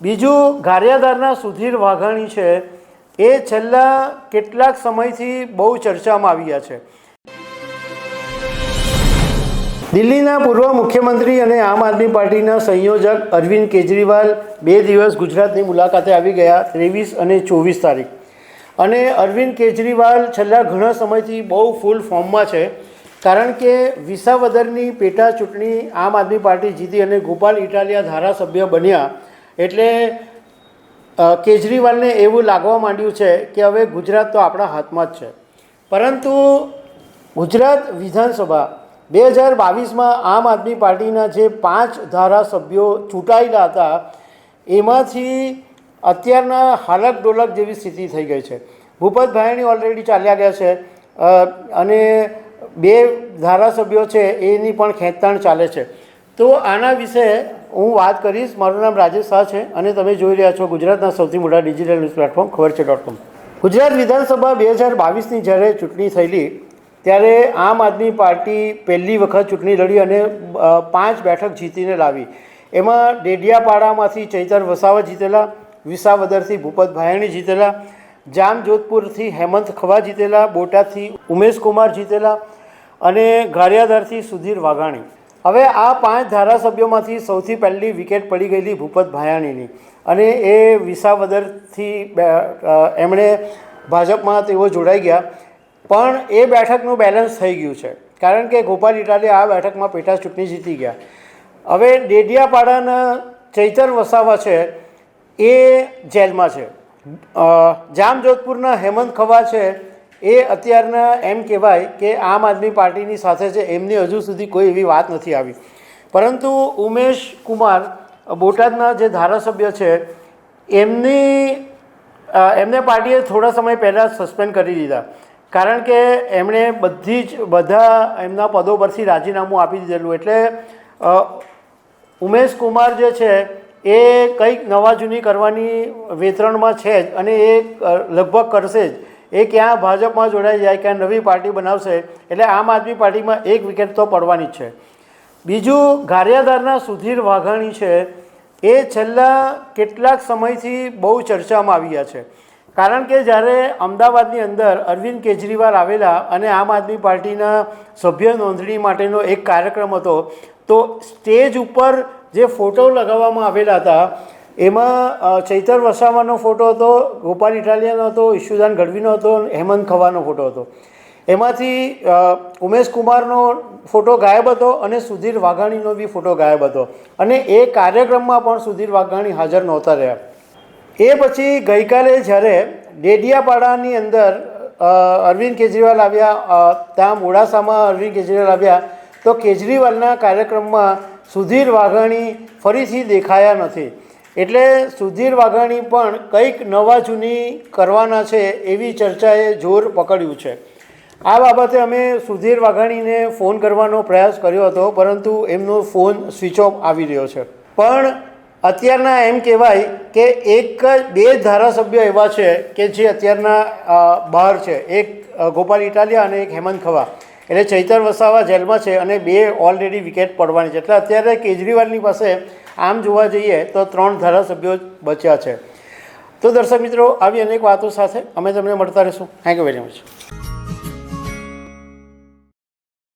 બીજું ગારિયાધારના સુધીર વાઘાણી છે, એ છેલ્લા કેટલાક સમયથી બહુ ચર્ચામાં આવ્યા છે। દિલ્હીના પૂર્વ મુખ્યમંત્રી અને આમ આદમી પાર્ટીના સંયોજક અરવિંદ કેજરીવાલ 2 દિવસ ગુજરાતની મુલાકાતે આવી ગયા, 23 અને 24 તારીખ। અને અરવિંદ કેજરીવાલ છેલ્લા ઘણા સમયથી બહુ ફૂલ ફોર્મમાં છે, કારણ કે વિસાવદરની પેટા ચૂંટણી આમ આદમી પાર્ટી જીતી અને ગોપાલ ઇટાલિયા ધારાસભ્ય બન્યા, એટલે કેજરીવાલને એવું લાગવા માંડ્યું છે કે હવે ગુજરાત તો આપણા હાથમાં જ છે। પરંતુ ગુજરાત વિધાનસભા 2022માં આમ આદમી પાર્ટીના જે 5 ધારાસભ્યો ચૂંટાયેલા હતા, એમાંથી અત્યારના હાલક ડોલક જેવી સ્થિતિ થઈ ગઈ છે। ભૂપત ભાયાણી ઓલરેડી ચાલ્યા ગયા છે અને 2 ધારાસભ્યો છે એની પણ ખેંચતાણ ચાલે છે। તો આના વિશે હું વાત કરીશ। મારું નામ રાજેશ શાહ છે અને તમે જોઈ રહ્યા છો ગુજરાતના સૌથી મોટા ડિજિટલ ન્યૂઝ પ્લેટફોર્મ ખબરછે.com। ગુજરાત વિધાનસભા 2022ની જ્યારે ચૂંટણી થયેલી ત્યારે આમ આદમી પાર્ટી પહેલી વખત ચૂંટણી લડી અને 5 બેઠક જીતીને લાવી। એમાં ડેડિયાપાડામાંથી ચૈતર વસાવા જીતેલા, વિસાવદરથી ભૂપત ભાયાણી જીતેલા, જામજોધપુરથી હેમંત ખવા જીતેલા, બોટાદથી ઉમેશ કુમાર જીતેલા અને ગારિયાધારથી સુધીર વાઘાણી। હવે આ 5 ધારાસભ્યોમાંથી સૌથી પહેલી વિકેટ પડી ગયેલી ભૂપત ભાયાણીની, અને એ વિસાવદરથી એમણે ભાજપમાં તેઓ જોડાઈ ગયા, પણ એ બેઠકનું બેલેન્સ થઈ ગયું છે, કારણ કે ગોપાલ ઇટાલિયા આ બેઠકમાં પેટા ચૂંટણી જીતી ગયા। હવે ડેડિયાપાડાના ચૈતર વસાવા છે એ જેલમાં છે, જામજોધપુરના હેમંત ખવા છે એ અત્યારના એમ કહેવાય કે આમ આદમી પાર્ટીની સાથે છે, એમની હજુ સુધી કોઈ એવી વાત નથી આવી। પરંતુ ઉમેશ કુમાર બોટાદના જે ધારાસભ્ય છે એમને પાર્ટીએ થોડા સમય પહેલાં સસ્પેન્ડ કરી દીધા, કારણ કે એમણે બધા એમના પદો પરથી રાજીનામું આપી દીધેલું। એટલે ઉમેશ કુમાર જે છે એ કંઈક નવા જૂની કરવાની વેતરણમાં છે જ, અને એ લગભગ કરશે જ। એ ક્યાં ભાજપમાં જોડાઈ જાય, ક્યાં નવી પાર્ટી બનાવશે, એટલે આમ આદમી પાર્ટીમાં 1 વિકેટ તો પડવાની જ છે। બીજું ગારિયાધારના સુધીર વાઘાણી છે, એ છેલ્લા કેટલાક સમયથી બહુ ચર્ચામાં આવ્યા છે, કારણ કે જ્યારે અમદાવાદની અંદર અરવિંદ કેજરીવાલ આવેલા અને આમ આદમી પાર્ટીના સભ્ય નોંધણી માટેનો એક કાર્યક્રમ હતો, તો સ્ટેજ ઉપર જે ફોટો લગાવવામાં આવેલા હતા એમાં ચૈતર વસાવાનો ફોટો હતો, ગોપાલ ઇટાલિયાનો હતો, ઈશુદાન ગઢવીનો હતો, હેમંત ખવાનો ફોટો હતો। એમાંથી ઉમેશ કુમારનો ફોટો ગાયબ હતો અને સુધીર વાઘાણીનો બી ફોટો ગાયબ હતો, અને એ કાર્યક્રમમાં પણ સુધીર વાઘાણી હાજર નહોતા રહ્યા। એ પછી ગઈકાલે જ્યારે ડેડિયાપાડાની અંદર અરવિંદ કેજરીવાલ આવ્યા, ત્યાં મોડાસામાં અરવિંદ કેજરીવાલ આવ્યા, તો કેજરીવાલના કાર્યક્રમમાં સુધીર વાઘાણી ફરીથી દેખાયા નથી। એટલે સુધીર વાઘાણી પણ કંઈક નવા જૂની કરવાના છે એવી ચર્ચાએ જોર પકડ્યું છે। આ બાબતે અમે સુધીર વાઘાણીને ફોન કરવાનો પ્રયાસ કર્યો હતો, પરંતુ એમનો ફોન સ્વિચ ઓફ આવી રહ્યો છે। પણ અત્યારના એમ કહેવાય કે 2 ધારાસભ્યો એવા છે કે જે અત્યારના બહાર છે, એક ગોપાલ ઇટાલિયા અને એક હેમંત ખવા। એટલે ચૈતર વસાવા જેલમાં છે અને 2 ઓલરેડી વિકેટ પડવાની છે, એટલે અત્યારે કેજરીવાલની પાસે આમ જોવા જઈએ તો 3 ધારાસભ્યો બચ્યા છે। તો દર્શક મિત્રો, આવી અનેક વાતો સાથે અમે તમને મળતા રહીશું। Thank you very much.